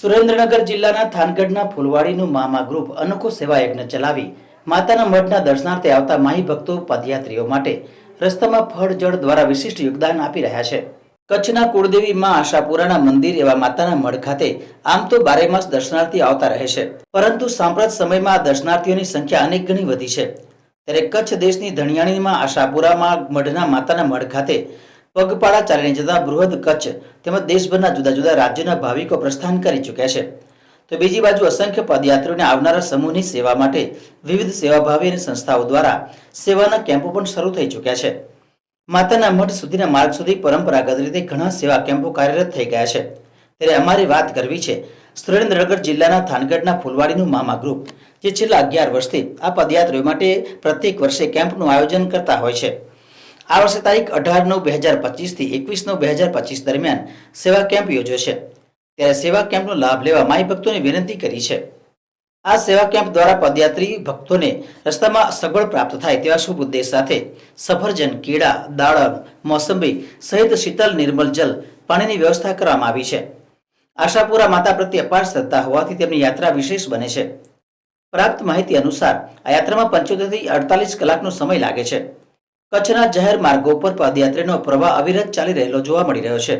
સુરેન્દ્રનગર જિલ્લાના થાનગઢના ફૂલવાડીનું મામા ગ્રુપ અનોખો સેવા યજ્ઞ ચલાવી માતાના મઢના દર્શનાર્થે આવતા માહી ભક્તો પદયાત્રીઓ માટે રસ્તામાં ફળ જળ દ્વારા વિશિષ્ટ યોગદાન આપી રહ્યા છે। કચ્છના કુળદેવી માં આશાપુરાના મંદિર એવા માતાના મઢ ખાતે આમ તો બારે માસ દર્શનાર્થી આવતા રહે છે, પરંતુ સાંપ્રત સમયમાં આ દર્શનાર્થીઓની સંખ્યા અનેક ગણી વધી છે। ત્યારે કચ્છ દેશની ધણિયાણીમાં આશાપુરામાં મઢના માતાના મઢ ખાતે પગપાળા ચાલીને જતા બૃહદ કચ્છ તેમજ દેશભરના જુદા જુદા રાજ્યોના ભાવિકો પ્રસ્થાન કરી ચૂક્યા છે। તો બીજી બાજુ અસંખ્ય પદયાત્રીઓને આવનારા સમૂહની સેવા માટે વિવિધ સેવાભાવી અને સંસ્થાઓ દ્વારા સેવાના કેમ્પો પણ શરૂ થઈ ચૂક્યા છે। માતાના મઠ સુધીના માર્ગ સુધી પરંપરાગત રીતે ઘણા સેવા કેમ્પો કાર્યરત થઈ ગયા છે। ત્યારે અમારી વાત કરવી છે સુરેન્દ્રનગર જિલ્લાના થાનગઢના ફૂલવાડીનું મામા ગ્રુપ, જે છેલ્લા 11 વર્ષથી આ પદયાત્રીઓ માટે પ્રત્યેક વર્ષે કેમ્પનું આયોજન કરતા હોય છે। આ વર્ષે તારીખ 18/9/2025 થી 21/9/2025 દરમિયાન સેવા કેમ્પ યોજ્યો છે। ત્યારે સેવા કેમ્પનો લાભ લેવા માઈ ભક્તોને વિનંતી કરી છે। આ સેવા કેમ્પ દ્વારા પદયાત્રી ભક્તોને રસ્તામાં સગવડ પ્રાપ્ત થાય તેવા શુભ ઉદ્દેશ સાથે સફરજન, કેળા, દાડમ, મોસંબી સહિત શીતલ નિર્મલ જલ પાણીની વ્યવસ્થા કરવામાં આવી છે। આશાપુરા માતા પ્રત્યે અપાર શ્રદ્ધા હોવાથી તેમની યાત્રા વિશેષ બને છે। પ્રાપ્ત માહિતી અનુસાર આ યાત્રામાં 75 થી 48 કલાકનો સમય લાગે છે। કચ્છના જાહેર માર્ગો પર પદયાત્રીનો પ્રવાહ અવિરત ચાલી રહેલો જોવા મળી રહ્યો છે।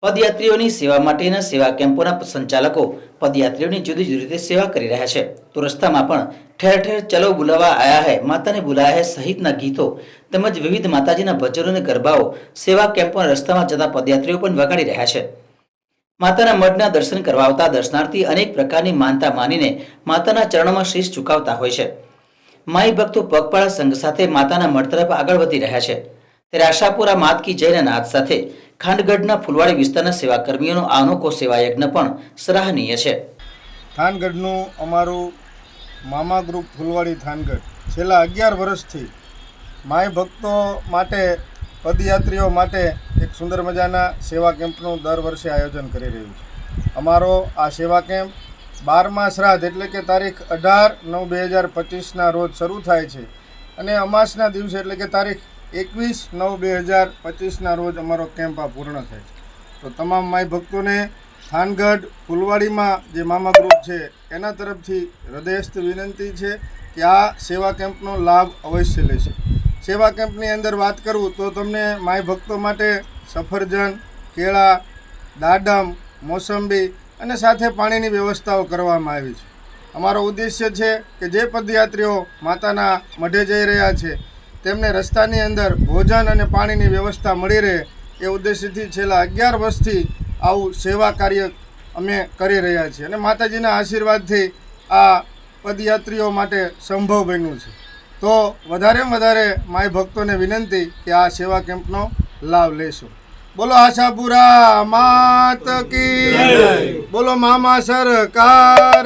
પદયાત્રીઓની સેવા માટેના સેવા કેમ્પોના સંચાલકો પદયાત્રીઓની જુદી જુદી રીતે સેવા કરી રહ્યા છે। તો રસ્તામાં પણ ઠેર ઠેર ચલો બુલાવા આયા હૈ, માતાને બુલાયા હૈ સહિતના ગીતો તેમજ વિવિધ માતાજીના ભજનો અને ગરબાઓ સેવા કેમ્પોના રસ્તામાં જતા પદયાત્રીઓ પણ વગાડી રહ્યા છે। માતાના મઢના દર્શન કરવા આવતા દર્શનાર્થી અનેક પ્રકારની માનતા માનીને માતાના ચરણોમાં શીશ ઝુકાવતા હોય છે। માઈ ભક્તો પગપાળા સંઘ સાથે માતાના મઢ તરફ આગળ વધી રહ્યા છે। ત્યારે આશાપુરા માત કી જયના નાદ સાથે ખાનગઢના ફૂલવાડી વિસ્તારના સેવા કર્મીઓનો આ અનોખો સેવા યજ્ઞ પણ સરાહનીય છે। થાનગઢનું અમારું મામા ગ્રુપ ફૂલવાડી થાનગઢ છેલ્લા 11 વર્ષથી માય ભક્તો માટે, પદયાત્રીઓ માટે એક સુંદર મજાના સેવા કેમ્પનું દર વર્ષે આયોજન કરી રહ્યું છે। અમારો આ સેવા કેમ્પ 12મા શ્રાદ્ધ એટલે કે તારીખ 18/9/2025ના રોજ શરૂ થાય છે અને અમાસના દિવસે એટલે કે તારીખ 21/9/2025ના રોજ અમારો કેમ્પ આ પૂર્ણ થાય છે। તો તમામ માય ભક્તોને થાનગઢ ફૂલવાડીમાં જે મામા ગ્રુપ છે એના તરફથી હૃદયસ્થ વિનંતી છે કે આ સેવા કેમ્પનો લાભ અવશ્ય લેશે। સેવા કેમ્પની અંદર વાત કરું તો તમને માય ભક્તો માટે સફરજન, કેળા, દાડમ, મોસંબી અને સાથે પાણીની વ્યવસ્થાઓ કરવામાં આવી છે। અમારો ઉદ્દેશ્ય છે કે જે પદયાત્રીઓ માતાના મઢે જઈ રહ્યા છે તેમને રસ્તાની અંદર ભોજન અને પાણીની વ્યવસ્થા મળી રહે એ ઉદ્દેશ્યથી છેલ્લા 11 વર્ષથી આવું સેવા કાર્ય અમે કરી રહ્યા છીએ અને માતાજીના આશીર્વાદથી આ પદયાત્રીઓ માટે સંભવ બન્યું છે। તો વધારેમાં વધારે માય ભક્તોને વિનંતી કે આ સેવા કેમ્પનો લાભ લેશો। બોલો આશાપુરા માત કી જય, બોલો મામા સરકાર।